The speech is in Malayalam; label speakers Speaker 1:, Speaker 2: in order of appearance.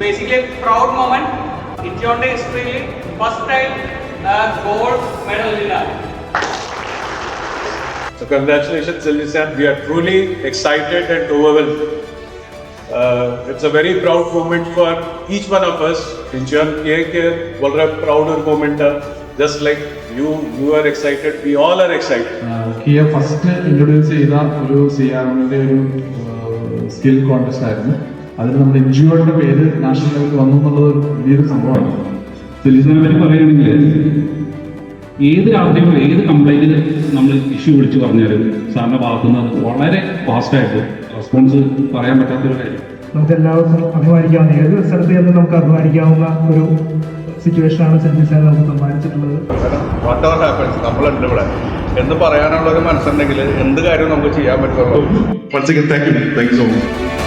Speaker 1: basically a proud moment. Incheon history first time gold medal winner.
Speaker 2: So congratulations, Silvisan. We are truly excited and overwhelmed. It's a very proud moment for each one of us. Incheon KK, വളരെ proud moment. Just like you are excited, we all are excited.
Speaker 3: Kia first introduce ചെയ്ത ഒരു CRMന്റെ ഒരു സ്കിൽ കോൺടെസ്റ്റ് ആയിരുന്നു. അതിൽ നമ്മുടെ എൻജിഒയുടെ പേര് നാഷണൽ ലെവലിൽ വന്നു എന്നുള്ളത് വലിയൊരു സംഭവമാണ്.
Speaker 4: സിലിസിനെ പറ്റി പറയുകയാണെങ്കിൽ ഏത് രാജ്യവും ഏത് കംപ്ലൈൻറ്റ് നമ്മൾ ഇഷ്യൂ വിളിച്ച് പറഞ്ഞാലും സാറിൻ്റെ ഭാഗത്തുനിന്ന് വളരെ ഫാസ്റ്റായിട്ട് റെസ്പോൺസ് പറയാൻ പറ്റാത്തൊരു കാര്യം.
Speaker 5: നമുക്ക് എല്ലാവർക്കും അഭിമാനിക്കാവുന്ന ഏത് സ്ഥലത്ത് ചെന്ന് നമുക്ക് അഭിമാനിക്കാവുന്ന ഒരു സിറ്റുവേഷനാണ് സെൻറ്റിസാൻ നമുക്ക് സമ്മാനിച്ചിട്ടുള്ളത്.
Speaker 2: വാട്ട് എവർ ഹാപ്പൻസ് നമ്മളുണ്ട് ഇവിടെ എന്ന് പറയാനുള്ള ഒരു മനസ്സുണ്ടെങ്കിൽ എന്ത് കാര്യവും നമുക്ക് ചെയ്യാൻ പറ്റുള്ളൂ.
Speaker 3: Once again, thank you so much.